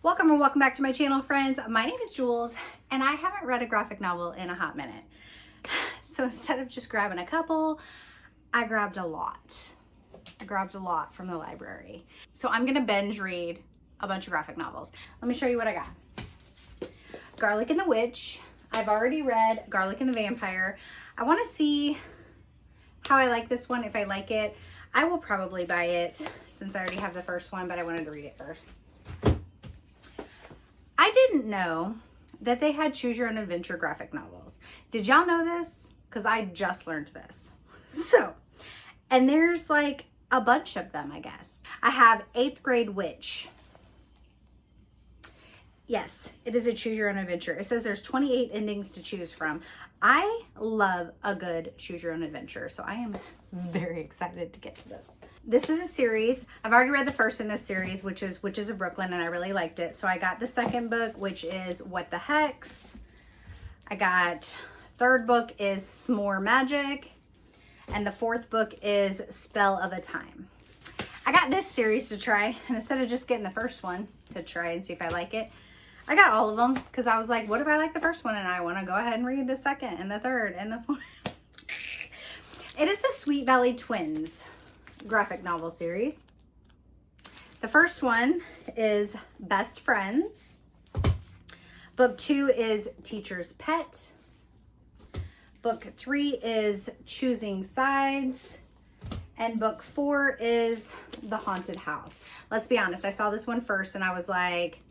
Welcome or welcome back to my channel, friends. My name is Jules, and I haven't read a graphic novel in a hot minute. So instead of just grabbing a couple, I grabbed a lot. I grabbed a lot from the library. So I'm gonna binge read a bunch of graphic novels. Let me show you what I got. Garlic and the Witch. I've already read Garlic and the Vampire. I wanna see how I like this one. If I like it, I will probably buy it since I already have the first one, but I wanted to read it first. I didn't know that they had choose your own adventure graphic novels. Did y'all know this? Because I just learned this. So, and there's like a bunch of them, I guess. I have 8th Grade Witch. Yes, it is a choose your own adventure. It says there's 28 endings to choose from. I love a good choose your own adventure, so I am very excited to get to this. This is a series. I've already read the first in this series, which is Witches of Brooklyn, and I really liked it. So I got the second book, which is What the Hex. I got third book is S'more Magic, and the fourth book is Spell of a Time. I got this series to try, and instead of just getting the first one to try and see if I like it, I got all of them because I was like, what if I like the first one and I want to go ahead and read the second and the third and the fourth? It is the Sweet Valley Twins graphic novel series. The first one is Best Friends. Book 2 is Teacher's Pet. Book 3 is Choosing Sides. And book 4 is The Haunted House. Let's be honest, I saw this one first and I was like,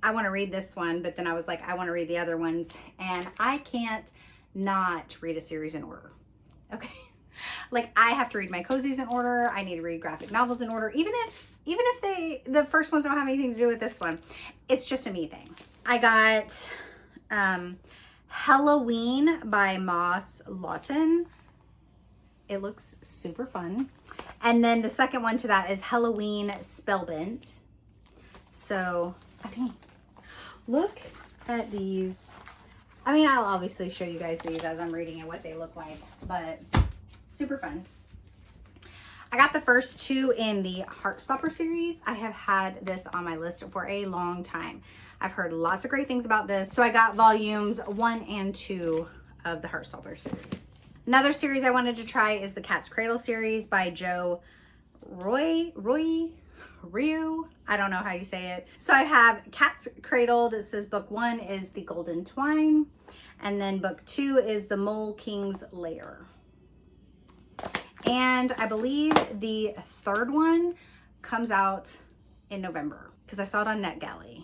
I want to read this one, but then I was like, I want to read the other ones, and I can't not read a series in order. Okay. Like, I have to read my cozies in order. I need to read graphic novels in order, even if the first ones don't have anything to do with this one. It's just a me thing. I got Halloween by Moss Lawton. It looks super fun. And then the second one to that is Halloween Spellbent. So, I mean, look at these. I mean, I'll obviously show you guys these as I'm reading and what they look like, but super fun. I got the first 2 in the Heartstopper series. I have had this on my list for a long time. I've heard lots of great things about this. So I got volumes 1 and 2 of the Heartstopper series. Another series I wanted to try is the Cat's Cradle series by Joe Ryu. I don't know how you say it. So I have Cat's Cradle. This is book 1 is The Golden Twine. And then book 2 is The Mole King's Lair. And I believe the third one comes out in November because I saw it on NetGalley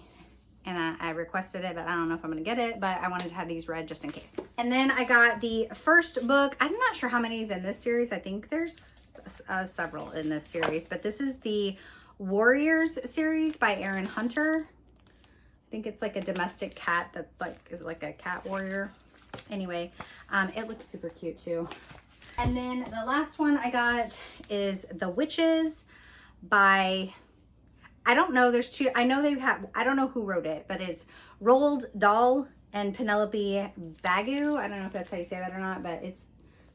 and I requested it, but I don't know if I'm going to get it, but I wanted to have these read just in case. And then I got the first book. I'm not sure how many is in this series. I think there's several in this series, but this is the Warriors series by Erin Hunter. I think it's like a domestic cat that is like a cat warrior. Anyway, it looks super cute too. And then the last one I got is The Witches by, I don't know, there's 2, I know they have, I don't know who wrote it, but it's Roald Dahl and Penelope Bagu. I don't know if that's how you say that or not, but it's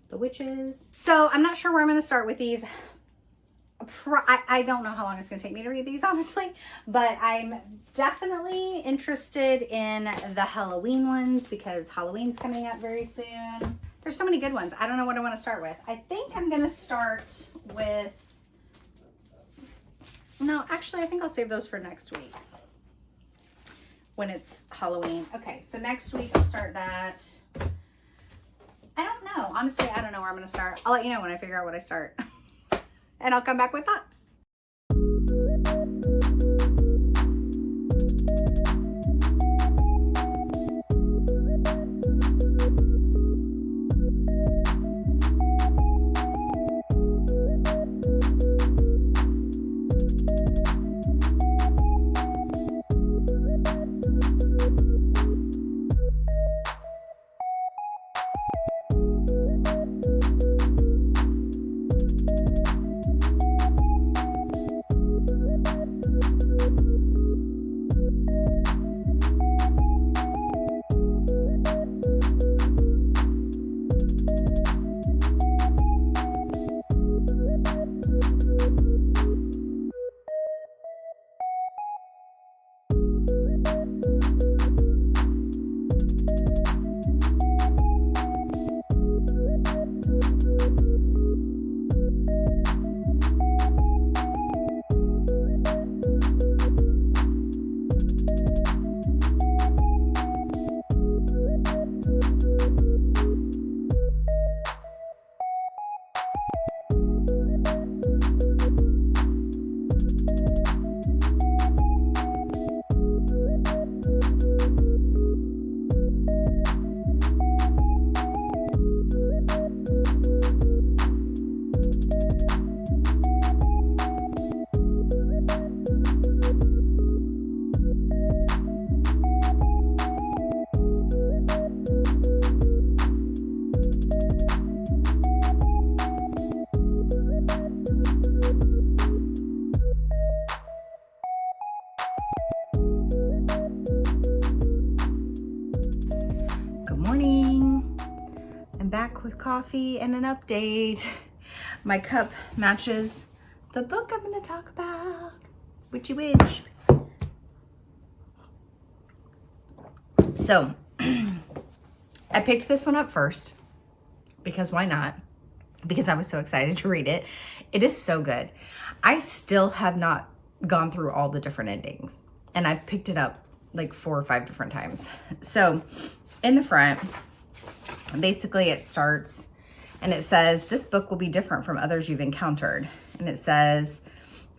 The Witches. So I'm not sure where I'm going to start with these. I don't know how long it's going to take me to read these, honestly, but I'm definitely interested in the Halloween ones because Halloween's coming up very soon. There's so many good ones. I don't know what I want to start with. I think I'm going to start with, no, actually, I think I'll save those for next week when it's Halloween. Okay, so next week I'll start that. I don't know. Honestly, I don't know where I'm going to start. I'll let you know when I figure out what I start. And I'll come back with thoughts. Good morning. I'm back with coffee and an update. My cup matches the book I'm going to talk about. Witchy Witch. So, I picked this one up first because why not? Because I was so excited to read it. It is so good. I still have not gone through all the different endings, and I've picked it up like 4 or 5 different times. So, in the front, basically it starts and it says, "This book will be different from others you've encountered." And it says,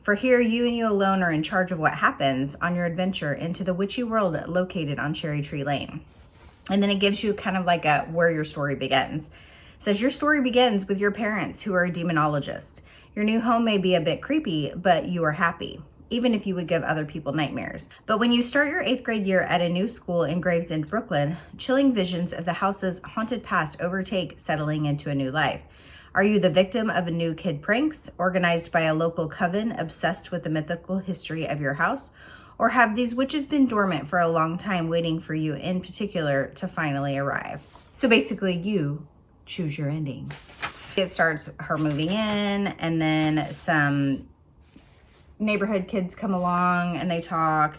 "For here, you and you alone are in charge of what happens on your adventure into the witchy world located on Cherry Tree Lane." And then it gives you kind of like a where your story begins. It says, "Your story begins with your parents who are a demonologist. Your new home may be a bit creepy, but you are happy, even if you would give other people nightmares. But when you start your 8th grade year at a new school in Gravesend, Brooklyn, chilling visions of the house's haunted past overtake, settling into a new life. Are you the victim of a new kid pranks organized by a local coven obsessed with the mythical history of your house? Or have these witches been dormant for a long time, waiting for you in particular to finally arrive?" So basically, you choose your ending. It starts her moving in, and then some neighborhood kids come along and they talk,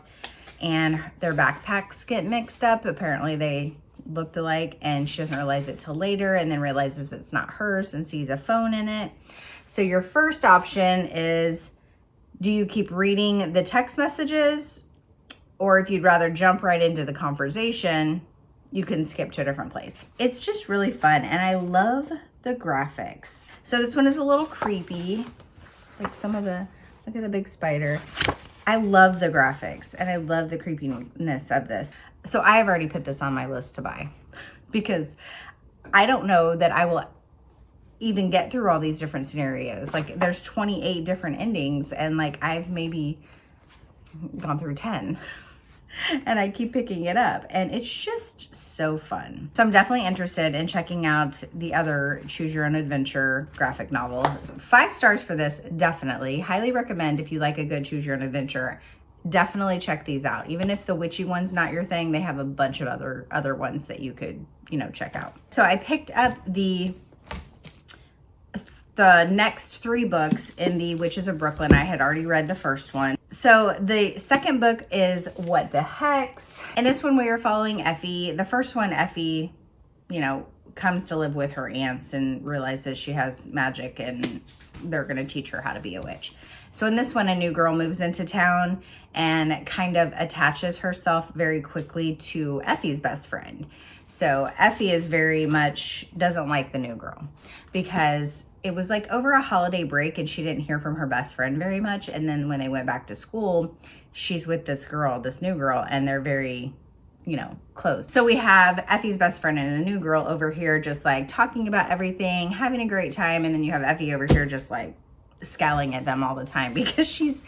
and their backpacks get mixed up. Apparently they looked alike, and she doesn't realize it till later, and then realizes it's not hers and sees a phone in it. So your first option is, do you keep reading the text messages? Or if you'd rather jump right into the conversation, you can skip to a different place. It's just really fun, and I love the graphics. So this one is a little creepy, like some of the, look at the big spider. I love the graphics, and I love the creepiness of this. So I have already put this on my list to buy because I don't know that I will even get through all these different scenarios. Like, there's 28 different endings, and like I've maybe gone through 10 and I keep picking it up, and it's just so fun. So I'm definitely interested in checking out the other Choose Your Own Adventure graphic novels. 5 stars for this, definitely. Highly recommend if you like a good Choose Your Own Adventure. Definitely check these out. Even if the witchy one's not your thing, they have a bunch of other ones that you could, check out. So I picked up the next 3 books in the Witches of Brooklyn. I had already read the first one. So the second book is What the Hex. And this one we are following Effie. The first one, Effie, comes to live with her aunts and realizes she has magic and they're going to teach her how to be a witch. So in this one, a new girl moves into town and kind of attaches herself very quickly to Effie's best friend. So Effie is very much doesn't like the new girl because it was like over a holiday break and she didn't hear from her best friend very much. And then when they went back to school, she's with this new girl, and they're very, close. So we have Effie's best friend and the new girl over here just like talking about everything, having a great time. And then you have Effie over here just like scowling at them all the time because she's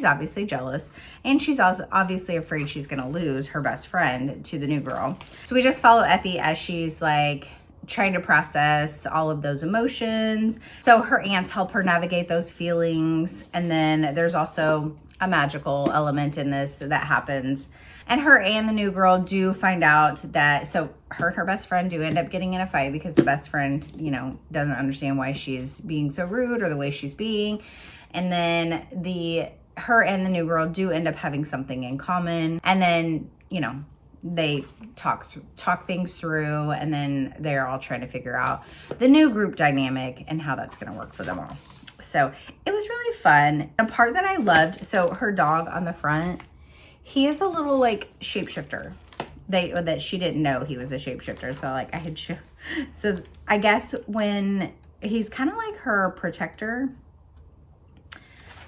obviously jealous, and she's also obviously afraid she's going to lose her best friend to the new girl. So we just follow Effie as she's like trying to process all of those emotions. So her aunts help her navigate those feelings. And then there's also a magical element in this that happens. And her and the new girl do find out that, so her and her best friend do end up getting in a fight because the best friend, doesn't understand why she's being so rude or the way she's being. And then her and the new girl do end up having something in common. And then, they talk things through, and then they're all trying to figure out the new group dynamic and how that's going to work for them all. So it was really fun. A part that I loved, so her dog on the front, he is a little like shapeshifter. That she didn't know he was a shapeshifter. So so I guess when he's kind of like her protector,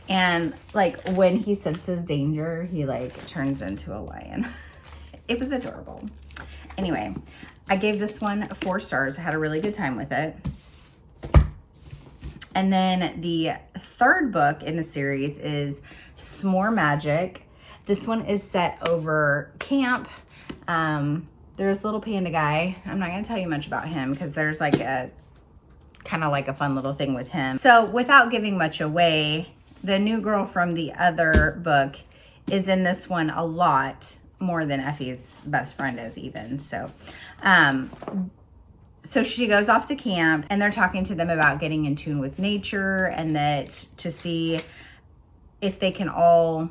and like when he senses danger, he like turns into a lion. It was adorable. Anyway, I gave this one 4 stars. I had a really good time with it. And then the third book in the series is S'more Magic. This one is set over camp. There's little panda guy. I'm not going to tell you much about him because there's like a kind of like a fun little thing with him. So without giving much away, the new girl from the other book is in this one a lot more than Effie's best friend is even. So, so she goes off to camp and they're talking to them about getting in tune with nature and that to see if they can all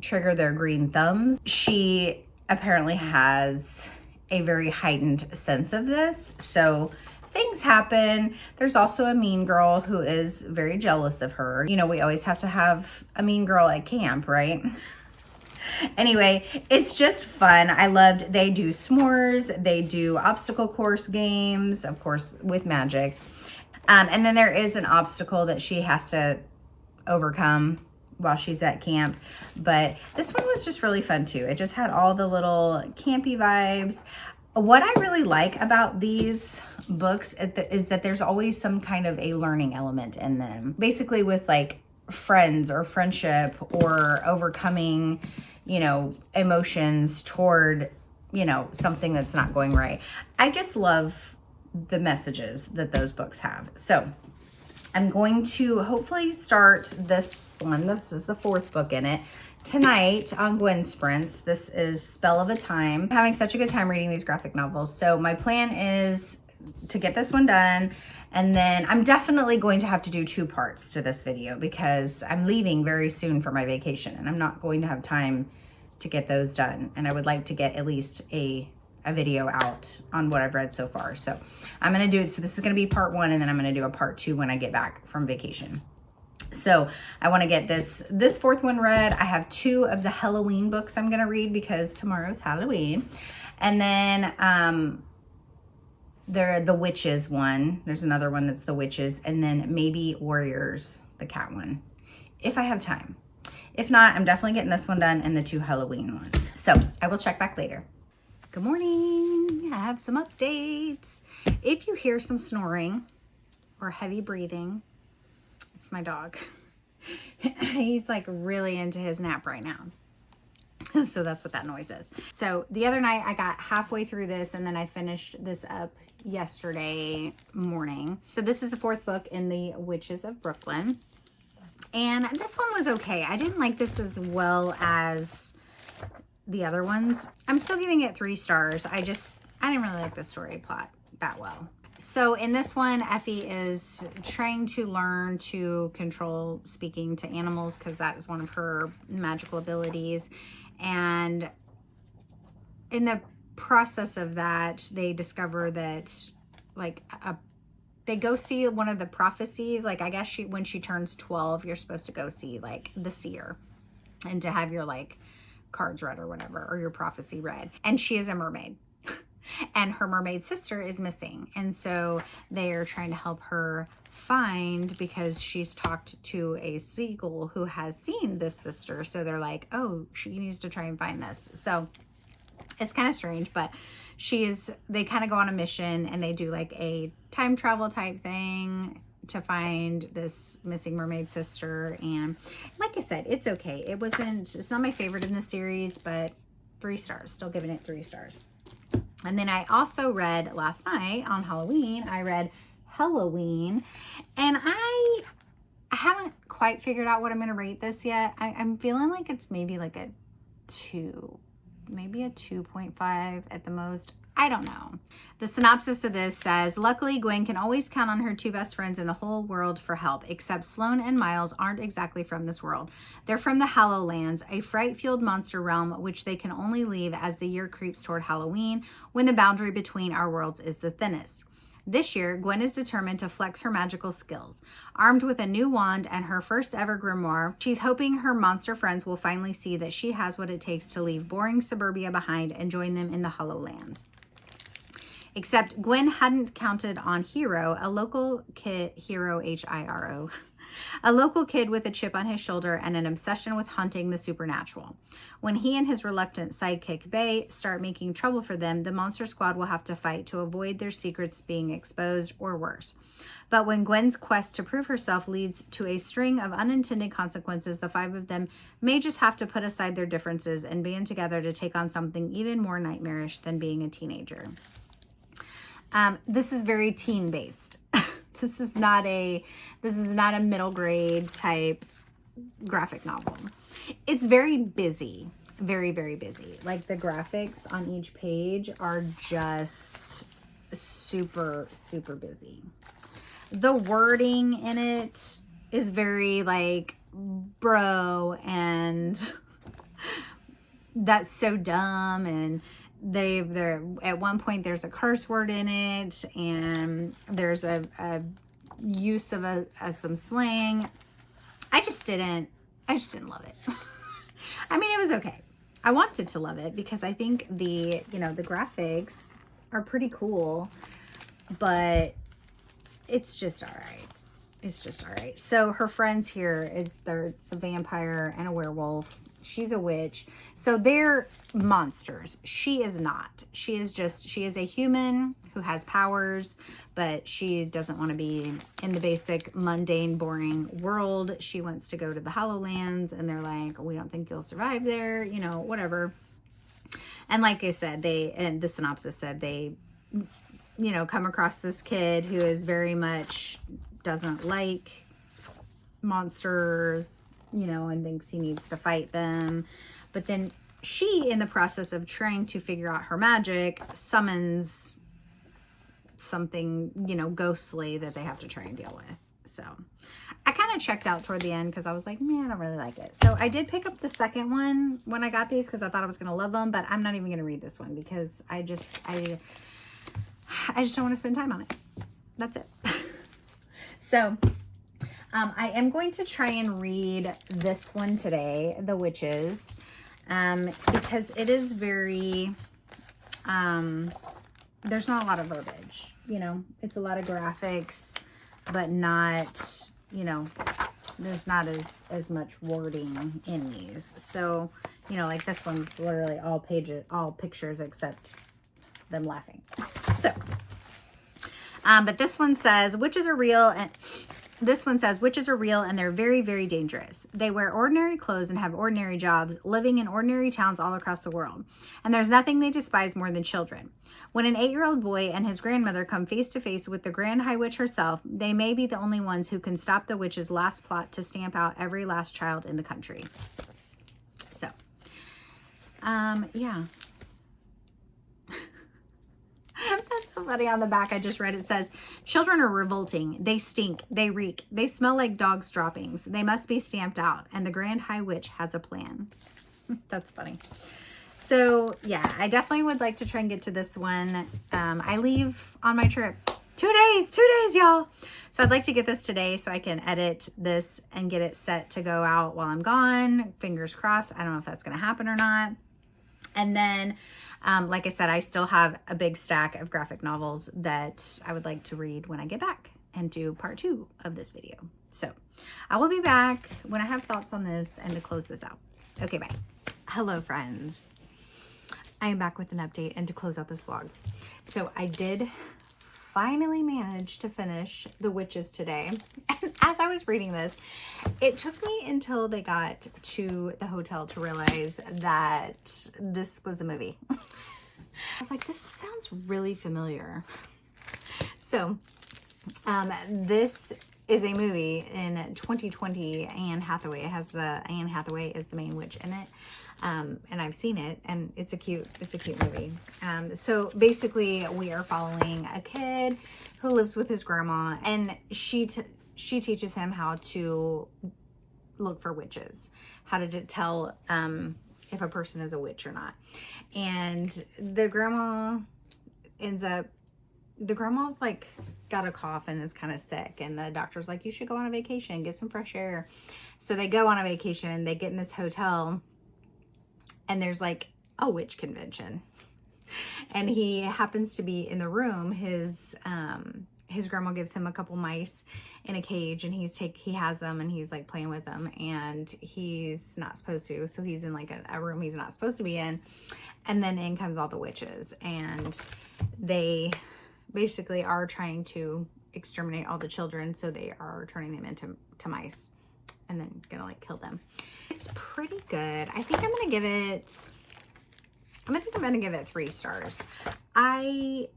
trigger their green thumbs. She apparently has a very heightened sense of this. So things happen. There's also a mean girl who is very jealous of her. You know, we always have to have a mean girl at camp, right? Anyway, it's just fun. I loved, they do s'mores, they do obstacle course games, of course, with magic. And then there is an obstacle that she has to overcome while she's at camp. But this one was just really fun too. It just had all the little campy vibes. What I really like about these books is that there's always some kind of a learning element in them. Basically with like friends or friendship or overcoming, you know, emotions toward, you know, something that's not going right. I just love the messages that those books have. So I'm going to hopefully start this one. This is the 4th book in it. Tonight on Gwen Sprints. This is Spell of a Time. I'm having such a good time reading these graphic novels. So my plan is to get this one done. And then I'm definitely going to have to do 2 parts to this video because I'm leaving very soon for my vacation and I'm not going to have time to get those done. And I would like to get at least a video out on what I've read so far. So I'm going to do it. So this is going to be part 1 and then I'm going to do a part 2 when I get back from vacation. So I want to get this 4th one read. I have 2 of the Halloween books I'm going to read because tomorrow's Halloween. And then the Witches one. There's another one that's the Witches. And then maybe Warriors, the cat one, if I have time. If not, I'm definitely getting this one done and the 2 Halloween ones. So I will check back later. Good morning. I have some updates. If you hear some snoring or heavy breathing, it's my dog. He's like really into his nap right now. So that's what that noise is. So the other night I got halfway through this and then I finished this up yesterday morning. So this is the 4th book in the Witches of Brooklyn. And this one was okay. I didn't like this as well as the other ones. I'm still giving it 3 stars. I didn't really like the story plot that well. So in this one, Effie is trying to learn to control speaking to animals because that is one of her magical abilities. And in the process of that, they discover that like they go see one of the prophecies. Like I guess when she turns 12, you're supposed to go see like the seer and to have your like cards read or whatever, or your prophecy read. And she is a mermaid. And her mermaid sister is missing. And so they are trying to help her find, because she's talked to a seagull who has seen this sister. So they're like, oh, she needs to try and find this. So it's kind of strange, but they kind of go on a mission and they do like a time travel type thing to find this missing mermaid sister. And like I said, it's okay. It's not my favorite in the series, but 3 stars, still giving it 3 stars. And then I also read last night on Halloween, I read Halloween, and I haven't quite figured out what I'm going to rate this yet. I'm feeling like it's maybe like a 2, maybe a 2.5 at the most. I don't know. The synopsis of this says, luckily Gwen can always count on her 2 best friends in the whole world for help, except Sloane and Miles aren't exactly from this world. They're from the Hallowlands, a fright-fueled monster realm which they can only leave as the year creeps toward Halloween, when the boundary between our worlds is the thinnest. This year, Gwen is determined to flex her magical skills. Armed with a new wand and her first ever grimoire, she's hoping her monster friends will finally see that she has what it takes to leave boring suburbia behind and join them in the Hallowlands. Except Gwen hadn't counted on Hiro, a local kid, Hiro, H-I-R-O, a local kid with a chip on his shoulder and an obsession with hunting the supernatural. When he and his reluctant sidekick, Bay, start making trouble for them, the Monster Squad will have to fight to avoid their secrets being exposed or worse. But when Gwen's quest to prove herself leads to a string of unintended consequences, the 5 of them may just have to put aside their differences and band together to take on something even more nightmarish than being a teenager. This is very teen-based. This is not a middle grade type graphic novel. It's very busy, very, very busy. Like the graphics on each page are just super, super busy. The wording in it is very like, bro, and that's so dumb, and they're at one point there's a curse word in it, and there's a use of some slang. I just didn't love it. I mean, it was okay. I wanted to love it because I think the graphics are pretty cool, but it's just all right. It's just all right. So her friends here, it's a vampire and a werewolf. She's a witch. So they're monsters. She is not. She is a human who has powers, but she doesn't want to be in the basic, mundane, boring world. She wants to go to the Hallowlands, and they're like, we don't think you'll survive there, whatever. And like I said, and the synopsis said they, come across this kid who is very much doesn't like monsters, and thinks he needs to fight them. But then she, in the process of trying to figure out her magic, summons something, ghostly that they have to try and deal with. So I kind of checked out toward the end because I was like, man, I don't really like it. So I did pick up the second one when I got these because I thought I was going to love them, but I'm not even going to read this one because I just don't want to spend time on it. That's it. So I am going to try and read this one today, The Witches, because it is very, there's not a lot of verbiage, it's a lot of graphics, but not, there's not as much wording in these. So, like this one's literally all pictures except them laughing. So, but this one says witches are real, and they're very, very dangerous. They wear ordinary clothes and have ordinary jobs, living in ordinary towns all across the world. And there's nothing they despise more than children. When an 8-year-old boy and his grandmother come face to face with the Grand High Witch herself, they may be the only ones who can stop the witch's last plot to stamp out every last child in the country. So, yeah. That's so funny. On the back, I just read, it says, children are revolting. They stink. They reek. They smell like dog's droppings. They must be stamped out. And the Grand High Witch has a plan. That's funny. So, yeah, I definitely would like to try and get to this one. I leave on my trip 2 days, y'all. So I'd like to get this today so I can edit this and get it set to go out while I'm gone. Fingers crossed. I don't know if that's going to happen or not. And then, like I said, I still have a big stack of graphic novels that I would like to read when I get back and do part 2 of this video. So I will be back when I have thoughts on this and to close this out. Okay, bye. Hello, friends. I am back with an update and to close out this vlog. So I did finally manage to finish The Witches today. And as I was reading this, it took me until they got to the hotel to realize that this was a movie. I was like, this sounds really familiar. So, this is a movie in 2020, Anne Hathaway. Anne Hathaway is the main witch in it. And I've seen it, and it's a cute movie. So basically we are following a kid who lives with his grandma, and she teaches him how to look for witches, how to tell, if a person is a witch or not. And the grandma's like got a cough and is kind of sick, and the doctor's like, you should go on a vacation, get some fresh air. So they go on a vacation, they get in this hotel, and there's like a witch convention, and he happens to be in the room. His grandma gives him a couple mice in a cage, and he has them, and he's like playing with them, and he's not supposed to. So he's in like a room he's not supposed to be in, and then in comes all the witches, and they basically are trying to exterminate all the children. So they are turning them into mice, and then gonna like kill them. It's pretty good. I think I'm gonna give it 3 stars. I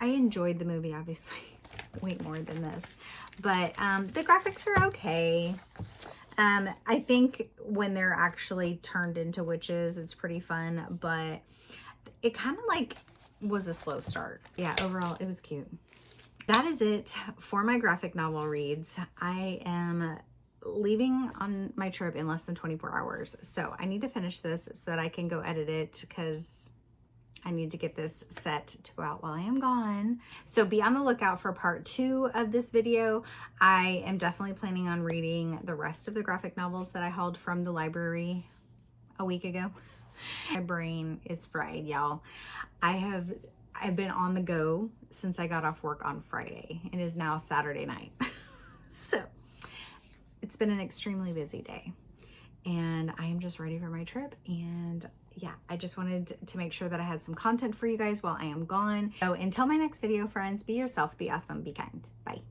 enjoyed the movie, obviously. way more than this. But the graphics are okay. I think when they're actually turned into witches, it's pretty fun, but it kind of like was a slow start. Yeah, overall, it was cute. That is it for my graphic novel reads. I am leaving on my trip in less than 24 hours. So I need to finish this so that I can go edit it, because I need to get this set to go out while I am gone. So be on the lookout for part 2 of this video. I am definitely planning on reading the rest of the graphic novels that I hauled from the library a week ago. My brain is fried, y'all. I've been on the go since I got off work on Friday. It is now Saturday night. So it's been an extremely busy day, and I am just ready for my trip. And yeah, I just wanted to make sure that I had some content for you guys while I am gone. So until my next video, friends, be yourself, be awesome, be kind. Bye.